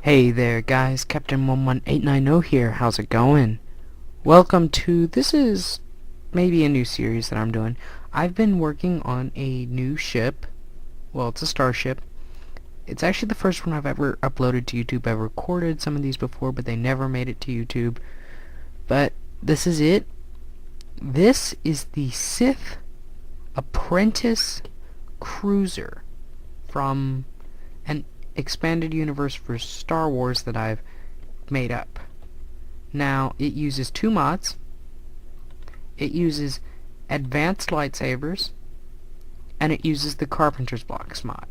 Hey there guys, Captain 11890 here, how's it going? Welcome to, this is maybe a new series that I'm doing. I've been working on a new ship, well it's a starship. It's actually the first one I've ever uploaded to YouTube. I've recorded some of these before, but they never made it to YouTube. But this is it. This is the Sith Apprentice Cruiser from an expanded universe for Star Wars that I've made up. Now, it uses two mods. It uses advanced lightsabers, and it uses the Carpenter's Blocks mod.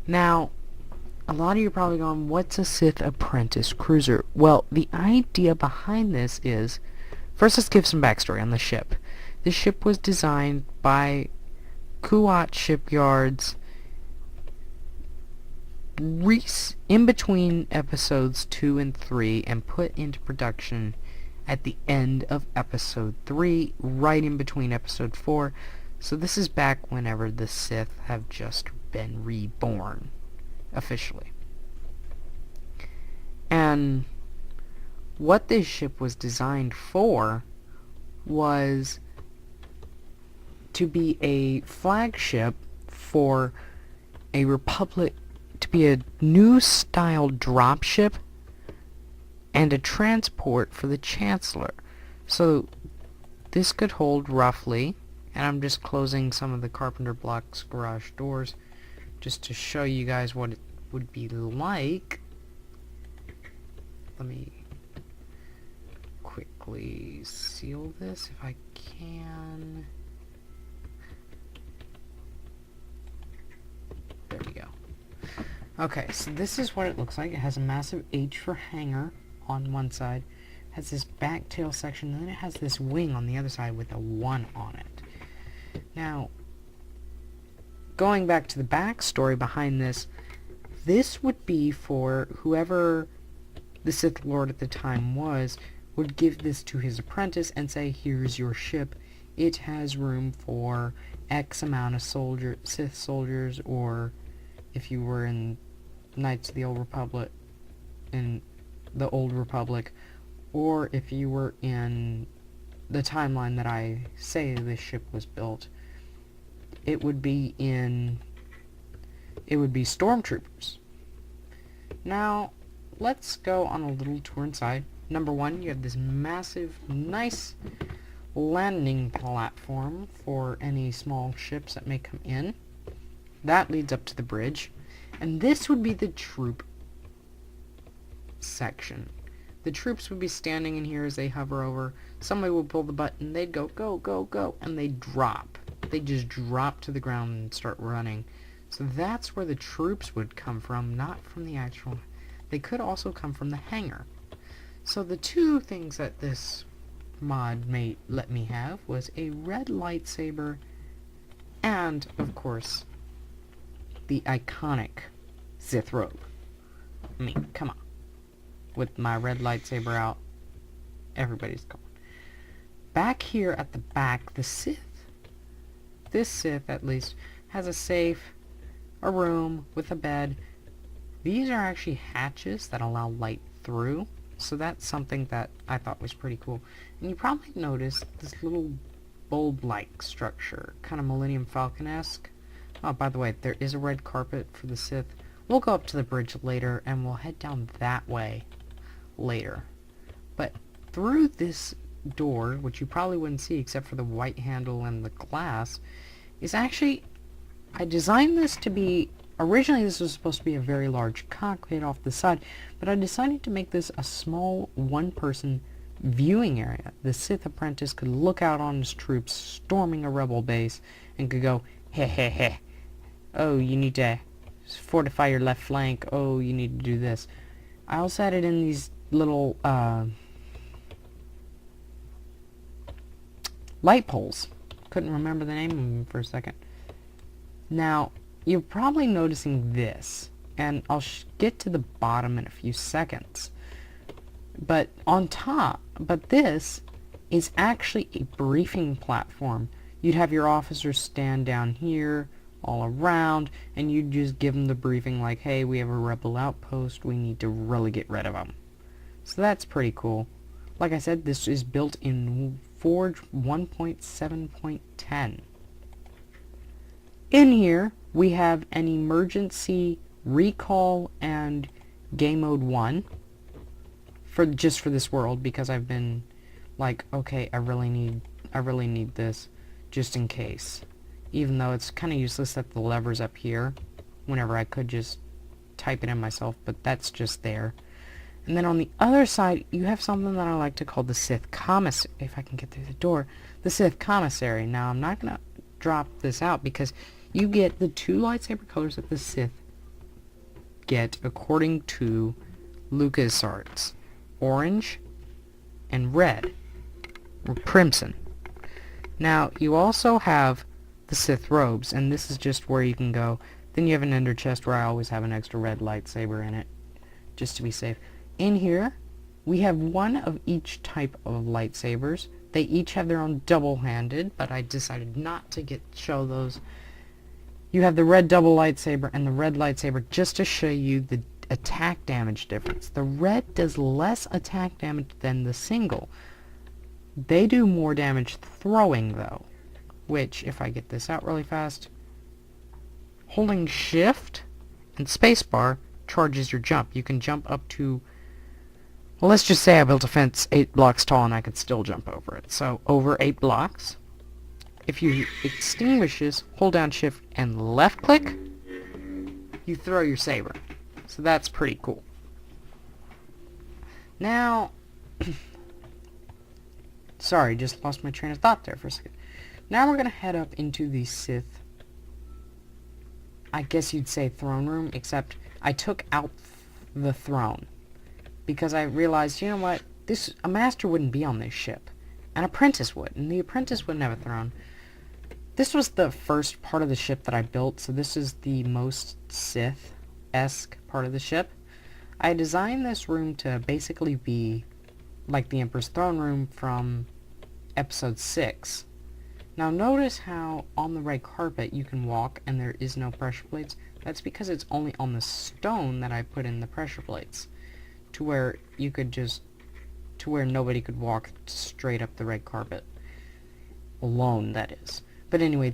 Now, a lot of you are probably going, what's a Sith Apprentice Cruiser? Well, the idea behind this is, first let's give some backstory on the ship. This ship was designed by Kuat Shipyards in between episodes 2 and 3 and put into production at the end of episode 3, right in between episode 4. So this is back whenever the Sith have just been reborn, officially. And what this ship was designed for was to be a flagship for a Republic, to be a new style dropship and a transport for the Chancellor. So this could hold roughly, and I'm just closing some of the Carpenter Blocks garage doors just to show you guys what it would be like. Let me quickly seal this if I can. There we go. Okay, so this is what it looks like. It has a massive H for hangar on one side. It has this back tail section, and then it has this wing on the other side with a 1 on it. Now, going back to the backstory behind this, this would be for whoever the Sith Lord at the time was, would give this to his apprentice and say, here's your ship. It has room for X amount of Sith soldiers, or if you were in Knights of the Old Republic, or if you were in the timeline that I say this ship was built, it would be stormtroopers. Now, let's go on a little tour inside. Number one, you have this massive, nice landing platform for any small ships that may come in. That leads up to the bridge, and this would be the troop section. The troops would be standing in here as they hover over. Somebody would pull the button, they'd go, go, go, go, and they'd drop. They'd just drop to the ground and start running. So that's where the troops would come from, not from the actual... They could also come from the hangar. So the two things that this mod may let me have was a red lightsaber and, of course, the iconic Sith robe. I mean, come on. With my red lightsaber out, everybody's going. Back here at the back, the Sith, this Sith at least, has a safe, a room with a bed. These are actually hatches that allow light through, so that's something that I thought was pretty cool. And you probably noticed this little bulb-like structure, kind of Millennium Falcon-esque. Oh, by the way, there is a red carpet for the Sith. We'll go up to the bridge later, and we'll head down that way later. But through this door, which you probably wouldn't see except for the white handle and the glass, is actually... I designed this to be... Originally, this was supposed to be a very large cockpit off the side, but I decided to make this a small one-person viewing area. The Sith Apprentice could look out on his troops storming a rebel base and could go, heh heh heh. Oh, you need to fortify your left flank. Oh, you need to do this. I also added in these little light poles. Couldn't remember the name of them for a second. Now, you're probably noticing this, and I'll get to the bottom in a few seconds. But on top, this is actually a briefing platform. You'd have your officers stand down here, all around, and you just give them the briefing like, hey, we have a rebel outpost, we need to really get rid of them. So that's pretty cool. Like I said, this is built in Forge 1.7.10. In here, we have an emergency recall and game mode 1 for this world, because I've been like, okay, I really need this just in case. Even though it's kind of useless that the lever's up here whenever I could just type it in myself, but that's just there. And then on the other side, you have something that I like to call the Sith Commissary. If I can get through the door. The Sith Commissary. Now, I'm not going to drop this out because you get the 2 lightsaber colors that the Sith get according to LucasArts. Orange and red. Or crimson. Now, you also have the Sith robes, and this is just where you can go. Then you have an ender chest where I always have an extra red lightsaber in it, just to be safe. In here, we have 1 of each type of lightsabers. They each have their own double-handed, but I decided not to show those. You have the red double lightsaber and the red lightsaber just to show you the attack damage difference. The red does less attack damage than the single. They do more damage throwing, though, which, if I get this out really fast, holding shift and spacebar charges your jump. You can jump up to, well, let's just say I built a fence 8 blocks tall and I could still jump over it. So, over 8 blocks. If you extinguish this, hold down shift and left click, you throw your saber. So that's pretty cool. Now, sorry, just lost my train of thought there for a second. Now we're going to head up into the Sith, I guess you'd say throne room, except I took out the throne. Because I realized, you know what, a master wouldn't be on this ship. An apprentice would, and the apprentice wouldn't have a throne. This was the first part of the ship that I built, so this is the most Sith-esque part of the ship. I designed this room to basically be like the Emperor's throne room from episode 6. Now notice how on the red carpet you can walk and there is no pressure plates. That's because it's only on the stone that I put in the pressure plates, to where you could to where nobody could walk straight up the red carpet. Alone, that is. But anyway,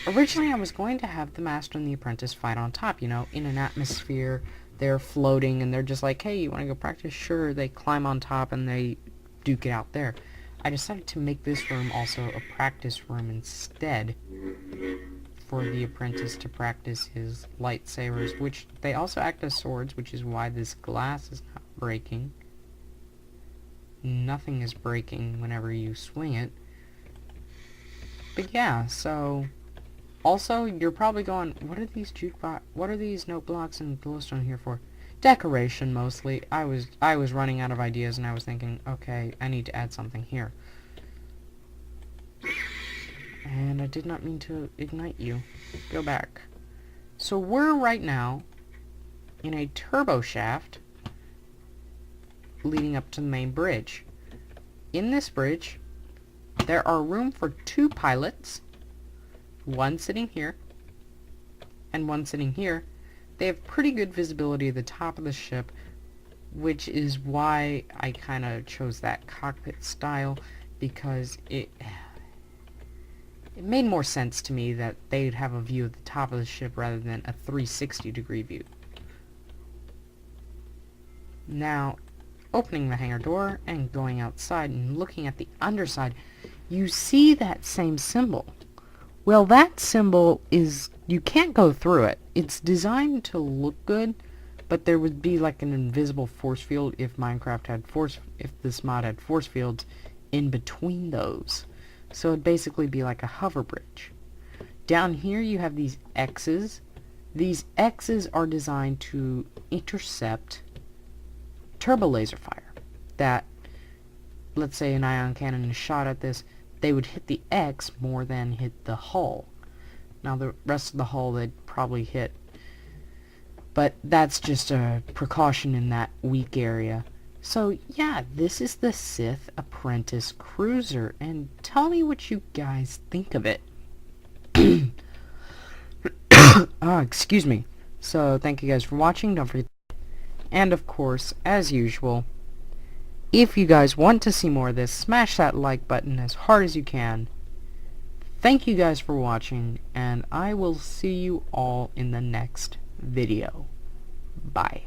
originally I was going to have the Master and the Apprentice fight on top, you know, in an atmosphere. They're floating and they're just like, hey, you want to go practice? Sure. They climb on top and they duke it out there. I decided to make this room also a practice room instead, for the Apprentice to practice his lightsabers, which they also act as swords, which is why this glass is not breaking. Nothing is breaking whenever you swing it. But yeah, so also you're probably going, what are these note blocks and glowstone here for? Decoration mostly. I was running out of ideas and I was thinking, okay, I need to add something here. And I did not mean to ignite you. Go back. So we're right now in a turbo shaft leading up to the main bridge. In this bridge, there are room for 2 pilots, one sitting here and one sitting here. They have pretty good visibility at the top of the ship, which is why I kind of chose that cockpit style, because it made more sense to me that they'd have a view at the top of the ship rather than a 360-degree view. Now, opening the hangar door and going outside and looking at the underside, you see that same symbol. Well, that symbol is, you can't go through it. It's designed to look good, but there would be like an invisible force field if if this mod had force fields in between those. So it'd basically be like a hover bridge. Down here you have these X's. These X's are designed to intercept turbo laser fire. That, let's say an ion cannon is shot at this, they would hit the X more than hit the hull. Now the rest of the hull they'd probably hit, but that's just a precaution in that weak area. So yeah, this is the Sith Apprentice Cruiser, and tell me what you guys think of it. Excuse me. So thank you guys for watching. Don't forget, and of course, as usual, if you guys want to see more of this, smash that like button as hard as you can. Thank you guys for watching, and I will see you all in the next video. Bye.